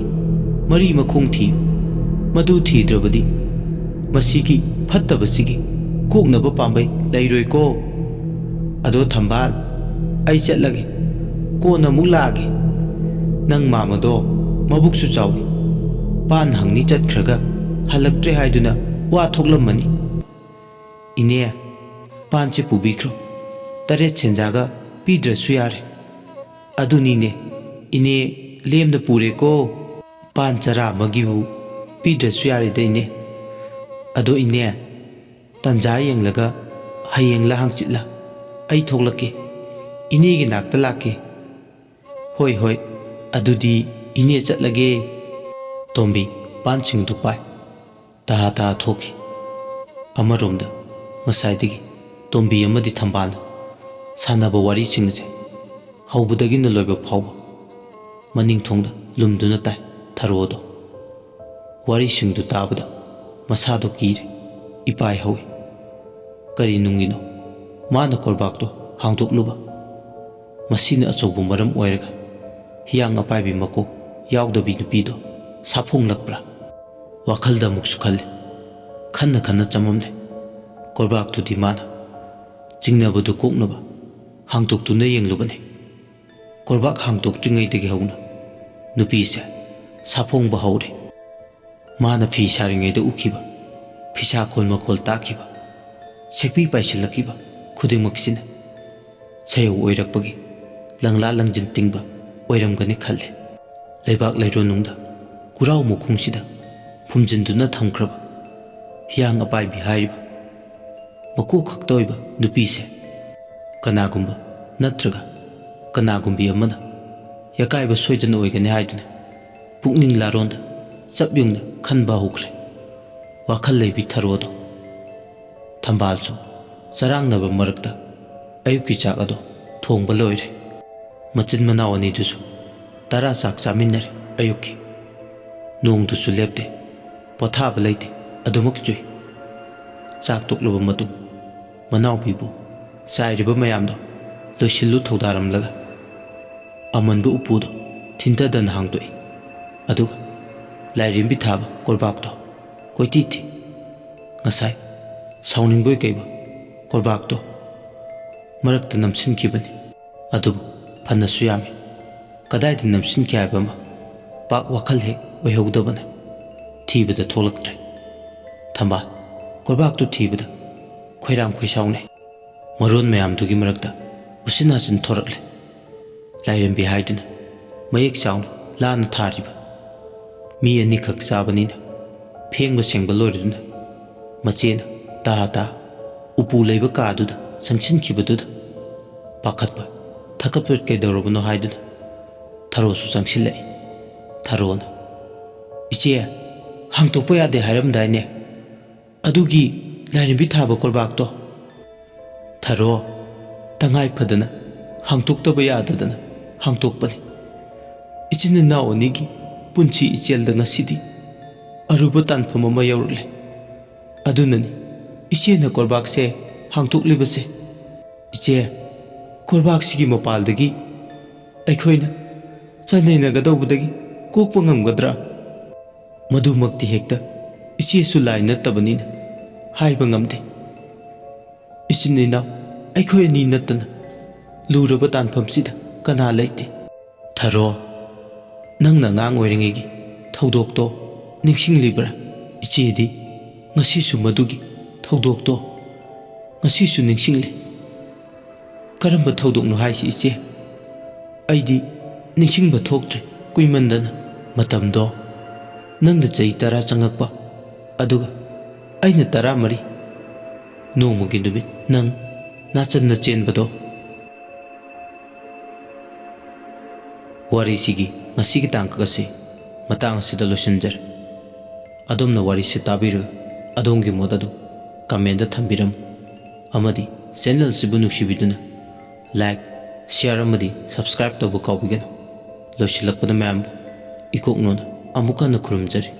ꯃꯔꯤ ꯃꯈꯣꯡ ꯊꯤꯌꯨ, ꯃꯗꯨ ꯊꯤꯗ꯭ꯔꯕꯗꯤ ꯃꯁꯤꯒꯤ ꯐꯠꯇꯕꯁꯤꯒꯤ ꯀꯣꯛꯅꯕ ꯄꯥꯝꯕꯩ ꯂꯩꯔꯣꯏꯀꯣ꯫ ꯑꯗꯣ ꯊꯝꯕꯥꯜ, ꯑꯩ ꯆꯠꯂꯒꯦ, ꯀꯣꯟꯅ ꯑꯃꯨꯛ ꯂꯥꯛꯑꯒꯦ꯫ ꯅꯪ ꯃꯥꯝꯃꯗꯣ ꯃꯕꯨꯛꯁꯨ ꯆꯥꯎꯏ, ꯄꯥꯟ ꯍꯪꯅꯤ ꯆꯠꯈ꯭ꯔꯒ ꯍꯜꯂꯛꯇ꯭ꯔꯦ ꯍꯥꯏꯗꯨꯅ ꯋꯥ ꯊꯣꯛꯂꯝꯃꯅꯤ꯫ ꯏꯅꯦ, ꯄꯥꯟꯁꯦ ꯄꯨꯕꯤꯈ꯭ꯔꯣ, ꯇꯔꯦꯠ ꯁꯦꯟꯖꯥꯒ ꯄꯤꯗ꯭ꯔꯁꯨ ꯌꯥꯔꯦ꯫ ꯑꯗꯨꯅꯤꯅꯦ, ꯏꯅꯦ ꯂꯦꯝꯅ ꯄꯨꯔꯦꯀꯣ, ꯄꯥꯟ ꯆꯔꯥ ꯑꯃꯒꯤꯕꯨ ꯄꯤꯗ꯭ꯔꯁꯨ ꯌꯥꯔꯦꯗ ꯏꯅꯦ꯫ ꯑꯗꯣ ꯏꯅꯦ, ꯇꯟꯖꯥ ꯌꯦꯡꯂꯒ ꯍꯌꯦꯡꯂ ꯍꯥꯡꯆꯤꯠꯂ ꯑꯩ ꯊꯣꯛꯂꯛꯀꯦ, ꯏꯅꯦꯒꯤ ꯅꯥꯛꯇ ꯂꯥꯛꯀꯦ꯫ ꯍꯣꯏ ꯍꯣꯏ, ꯑꯗꯨꯗꯤ ꯏꯅꯦ ꯆꯠꯂꯒꯦ꯫ ꯇꯣꯝꯕꯤ ꯄꯥꯟꯁꯤꯡꯗꯨ ꯄꯥꯏ ꯇꯍꯥ ꯊꯣꯛꯈꯤ꯫ ꯑꯃꯔꯣꯝꯗ ꯉꯁꯥꯏꯗꯒꯤ ꯇꯣꯝꯕꯤ ꯑꯃꯗꯤ ꯊꯝꯕꯥꯜꯅ ꯁꯥꯟꯅꯕ ꯋꯥꯔꯤꯁꯤꯡ ꯑꯁꯦ ꯍꯧꯕꯗꯒꯤꯅ ꯂꯣꯏꯕ ꯐꯥꯎꯕ ꯃꯅꯤꯡꯊꯣꯡꯗ ꯂꯨꯝꯗꯨꯅ ꯇꯥꯏ ꯊꯔꯣꯗꯣ꯫ ꯋꯥꯔꯤꯁꯤꯡꯗꯨ ꯇꯥꯕꯗ ꯃꯁꯥꯗꯣ ꯀꯤꯔꯦ, ꯏꯄꯥꯏ ꯍꯧꯏ꯫ ꯀꯔꯤ ꯅꯨꯡꯒꯤꯅꯣ ꯃꯥꯅ ꯀꯣꯔꯕꯥꯛꯇꯣ ꯍꯥꯡꯗꯣꯛꯂꯨꯕ? ꯃꯁꯤꯅ ꯑꯆꯧꯕ ꯃꯔꯝ ꯑꯣꯏꯔꯒ ꯍꯤꯌꯥꯡ ꯑꯄꯥꯏꯕꯤ ꯃꯀꯣꯛ ꯌꯥꯎꯗꯕꯤ ꯅꯨꯄꯤꯗꯣ ꯁꯥꯐꯣꯡꯂꯛꯄ꯭ꯔꯥ? ꯋꯥꯈꯜꯗ ꯑꯃꯨꯛꯁꯨ ꯈꯜꯂꯤ꯫ ꯈꯟꯅ ꯆꯃꯝꯂꯦ꯫ ꯀꯣꯔꯕꯥꯛꯇꯨꯗꯤ ꯃꯥꯅ ꯆꯤꯡꯅꯕꯗꯨ ꯀꯣꯛꯅꯕ ꯍꯥꯡꯇꯣꯛꯇꯨꯅ ꯌꯦꯡꯂꯨꯕꯅꯤ꯫ ꯀꯣꯔꯕꯥꯛ ꯍꯥꯡꯇꯣꯛꯇ꯭ꯔꯤꯉꯩꯗꯒꯤ ꯍꯧꯅ ꯅꯨꯄꯤꯁꯦ ꯁꯥꯐꯣꯡꯕ ꯍꯧꯔꯦ꯫ ꯃꯥꯅ ꯐꯤ ꯁꯥꯔꯤꯉꯩꯗ ꯎꯈꯤꯕ, ꯐꯤꯁꯥꯈꯣꯜ ꯃꯈꯣꯜ ꯇꯥꯈꯤꯕ, ꯁꯦꯛꯄꯤ ꯄꯥꯏꯁꯤꯜꯂꯛꯈꯤꯕ ꯈꯨꯗꯤꯡꯃꯛꯁꯤꯅ ꯁꯩꯌꯧ ꯑꯣꯏꯔꯛꯄꯒꯤ ꯂꯪꯂꯥ ꯂꯪꯖꯤꯟ ꯇꯤꯡꯕ ꯑꯣꯏꯔꯝꯒꯅꯤ ꯈꯜꯂꯦ꯫ ꯂꯩꯕꯥꯛ ꯂꯩꯔꯣꯟꯅꯨꯡꯗ ꯀꯨꯔꯥꯎ ꯃꯈꯣꯡꯁꯤꯗ ꯐꯨꯝꯖꯤꯟꯗꯨꯅ ꯊꯝꯈ꯭ꯔꯕ ꯍꯤꯌꯥꯡ ꯑꯄꯥꯏꯕꯤ ꯍꯥꯏꯔꯤꯕ ꯃꯀꯣꯛ ꯈꯛꯇ ꯑꯣꯏꯕ ꯅꯨꯄꯤꯁꯦ ꯀꯅꯥꯒꯨꯝꯕ ꯅꯠꯇ꯭ꯔꯒ ꯀꯅꯥꯒꯨꯝꯕꯤ ꯑꯃꯅ ꯌꯀꯥꯏꯕ ꯁꯣꯏꯗꯅ ꯑꯣꯏꯒꯅꯤ ꯍꯥꯏꯗꯨꯅ ꯄꯨꯛꯅꯤꯡ ꯂꯥꯔꯣꯟꯗ ꯆꯞ ꯌꯨꯡꯅ ꯈꯟꯕ ꯍꯧꯈ꯭ꯔꯦ꯫ ꯋꯥꯈꯜ ꯂꯩꯕꯤ ꯊꯔꯣꯗꯣ ꯊꯝꯕꯥꯜꯁꯨ ꯆꯔꯥꯡꯅꯕ ꯃꯔꯛꯇ ꯑꯌꯨꯛꯀꯤ ꯆꯥꯛ ꯑꯗꯣ ꯊꯣꯡꯕ ꯂꯣꯏꯔꯦ꯫ ꯃꯆꯤꯟ ꯃꯅꯥꯎ ꯑꯅꯤꯗꯨꯁꯨ ꯇꯔꯥ ꯆꯥꯛ ꯆꯥꯃꯤꯟꯅꯔꯦ ꯑꯌꯨꯛꯀꯤ꯫ ꯅꯣꯡꯗꯨꯁꯨ ꯂꯦꯞꯇꯦ, ꯄꯣꯊꯥꯕ ꯂꯩꯇꯦ, ꯑꯗꯨꯃꯛ ꯆꯨꯏ꯫ ꯆꯥꯛ ꯇꯣꯛꯂꯕ ꯃꯇꯨꯡ ꯃꯅꯥꯎꯕꯤꯕꯨ ꯆꯥꯏꯔꯤꯕ ꯃꯌꯥꯝꯗꯣ ꯂꯣꯏꯁꯤꯜꯂꯨ ꯊꯧꯗꯥꯔꯝꯂꯒ ꯑꯃꯟꯕ ꯎꯄꯨꯗꯣ ꯊꯤꯟꯊꯗꯅ ꯍꯥꯡꯗꯣꯛꯏ꯫ ꯑꯗꯨꯒ ꯂꯥꯏꯔꯦꯝꯕꯤ ꯊꯥꯕ ꯀꯣꯔꯕꯥꯛꯇꯣ ꯀꯣꯏꯊꯤ ꯊꯤ꯫ ꯉꯁꯥꯏ ꯁꯥꯎꯅꯤꯡꯕꯣꯏ ꯀꯩꯕꯣꯏ ꯀꯣꯔꯕꯥꯛꯇꯣ ꯃꯔꯛꯇ ꯅꯝꯁꯤꯟꯈꯤꯕꯅꯤ꯫ ꯑꯗꯨꯕꯨ ꯐꯅꯁꯨ ꯌꯥꯝꯃꯤ꯫ ꯀꯗꯥꯏꯗ ꯅꯝꯁꯤꯟꯈꯤ ꯍꯥꯏꯕ ꯑꯃ ꯄꯥꯛ ꯋꯥꯈꯜ ꯍꯦꯛ ꯑꯣꯏꯍꯧꯗꯕꯅ ꯊꯤꯕꯗ ꯊꯣꯛꯂꯛꯇ꯭ꯔꯦ꯫ ꯊꯝꯕꯥꯜ ꯀꯣꯔꯕꯥꯛꯇꯨ ꯊꯤꯕꯗ ꯈꯣꯏꯔꯥꯡ ꯈꯣꯏꯁꯥꯎꯅꯩ꯫ ꯃꯔꯣꯟ ꯃꯌꯥꯝꯗꯨꯒꯤ ꯃꯔꯛꯇ ꯎꯆꯤꯟ ꯅꯥꯆꯤꯟ ꯊꯣꯔꯛꯂꯦ꯫ ꯂꯥꯏꯔꯦꯝꯕꯤ ꯍꯥꯏꯗꯨꯅ ꯃꯌꯦꯛ ꯆꯥꯎꯅ ꯂꯥꯅ ꯊꯥꯔꯤꯕ ꯃꯤ ꯑꯅꯤꯈꯛ ꯆꯥꯕꯅꯤꯅ ꯐꯦꯡꯕ ꯁꯦꯡꯕ ꯂꯣꯏꯔꯗꯨꯅ ꯃꯆꯦꯅ ꯇꯥ ꯎꯄꯨ ꯂꯩꯕ ꯀꯥꯗꯨꯗ ꯆꯪꯁꯤꯟꯈꯤꯕꯗꯨꯗ ꯄꯥꯈꯠꯄ ꯊꯀꯠꯄ ꯀꯩꯗꯧꯔꯕꯅꯣ ꯍꯥꯏꯗꯨꯅ ꯊꯔꯣꯁꯨ ꯆꯪꯁꯤꯜꯂꯛꯏ꯫ ꯊꯔꯣꯅ "ꯏꯆꯦ, ꯍꯥꯡꯇꯣꯛꯄ ꯌꯥꯗꯦ ꯍꯥꯏꯔꯝꯗꯥꯏꯅꯦ, ꯑꯗꯨꯒꯤ ꯂꯥꯏꯔꯦꯝꯕꯤ ꯊꯥꯕ ꯀꯣꯔꯕꯥꯛꯇꯣ"꯫ ꯊꯔꯣ, ꯇꯉꯥꯏ ꯐꯗꯅ ꯍꯥꯡꯇꯣꯛꯇꯕ ꯌꯥꯗꯗꯅ ꯍꯥꯡꯇꯣꯛꯄꯅꯤ꯫ ꯏꯆꯤꯟ ꯏꯅꯥꯎ ꯑꯅꯤꯒꯤ ꯄꯨꯟꯁꯤ ꯏꯆꯦꯜꯗ ꯉꯁꯤꯗꯤ ꯑꯔꯨꯕ ꯇꯥꯟꯐꯝ ꯑꯃ ꯌꯧꯔꯛꯂꯦ꯫ ꯑꯗꯨꯅꯅꯤ ꯏꯆꯦꯅ ꯀꯣꯔꯕꯥꯛꯁꯦ ꯍꯥꯡꯇꯣꯛꯂꯤꯕꯁꯦ꯫ ꯏꯆꯦ, ꯀꯣꯔꯕꯥꯛꯁꯤꯒꯤ ꯃꯄꯥꯜꯗꯒꯤ ꯑꯩꯈꯣꯏꯅ ꯆꯟꯅꯩꯅꯒꯗꯧꯕꯗꯒꯤ ꯀꯣꯛꯄ ꯉꯝꯒꯗ꯭ꯔꯥ? ꯃꯗꯨꯃꯛꯇꯤ ꯍꯦꯛꯇ ꯏꯆꯦꯁꯨ ꯂꯥꯏ ꯅꯠꯇꯕꯅꯤꯅ ꯍꯥꯏꯕ ꯉꯝꯗꯦ꯫ ꯏꯆꯤꯟ ꯏꯅꯥꯎ ꯑꯩꯈꯣꯏ ꯑꯅꯤ ꯅꯠꯇꯅ ꯂꯨꯔꯕ ꯇꯥꯟꯐꯝꯁꯤꯗ ꯀꯅꯥ ꯂꯩꯇꯦ꯫ ꯊꯔꯣ, ꯅꯪꯅ ꯑꯉꯥꯡ ꯑꯣꯏꯔꯤꯉꯩꯒꯤ ꯊꯧꯗꯣꯛꯇꯣ ꯅꯤꯡꯁꯤꯡꯂꯤꯕ꯭ꯔꯥ? ꯏꯆꯦꯗꯤ ꯉꯁꯤꯁꯨ ꯃꯗꯨꯒꯤ ꯊꯧꯗꯣꯛꯇꯣ ꯉꯁꯤꯁꯨ ꯅꯤꯡꯁꯤꯡꯂꯤ꯫ ꯀꯔꯝꯕ ꯊꯧꯗꯣꯛꯅꯣ ꯍꯥꯏꯁꯤ ꯏꯆꯦ? ꯑꯩꯗꯤ ꯅꯤꯡꯁꯤꯡꯕ ꯊꯣꯛꯇ꯭ꯔꯦ ꯀꯨꯏꯃꯟꯗꯅ꯫ ꯃꯇꯝꯗꯣ ꯅꯪꯅ ꯆꯍꯤ 10 ꯆꯪꯉꯛꯄ, ꯑꯗꯨꯒ ꯑꯩꯅ 14, ꯅꯣꯡꯃꯒꯤ ꯅꯨꯃꯤꯠ ꯅꯪ ꯅꯥꯆꯟꯅ ꯆꯦꯟꯕꯗꯣ꯫ ꯋꯥꯔꯤꯁꯤꯒꯤ ꯉꯁꯤꯒꯤ ꯇꯥꯡꯀꯛ ꯑꯁꯤ ꯃꯇꯥꯡ ꯑꯁꯤꯗ ꯂꯣꯏꯁꯤꯟꯖꯔꯦ꯫ ꯑꯗꯣꯝꯅ ꯋꯥꯔꯤꯁꯤ ꯇꯥꯕꯤꯔꯒ ꯑꯗꯣꯝꯒꯤ ꯃꯣꯠ ꯑꯗꯨ ꯀꯃꯦꯟꯗ ꯊꯝꯕꯤꯔꯝꯃꯨ꯫ ꯑꯃꯗꯤ ꯆꯦꯅꯦꯜ ꯑꯁꯤꯕꯨ ꯅꯨꯡꯁꯤꯕꯤꯗꯨꯅ ꯂꯥꯏꯛ, ꯁꯤꯌꯥꯔ ꯑꯃꯗꯤ ꯁꯕꯁꯀ꯭ꯔꯥꯏꯕ ꯇꯧꯕ ꯀꯥꯎꯕꯤꯒꯅꯨ꯫ ꯂꯣꯏꯁꯤꯜꯂꯛꯄꯗ ꯃꯌꯥꯝꯕꯨ ꯏꯀꯣꯛꯅꯣꯅ ꯑꯃꯨꯛ ꯍꯟꯅ ꯈꯨꯔꯨꯝꯖꯔꯤ꯫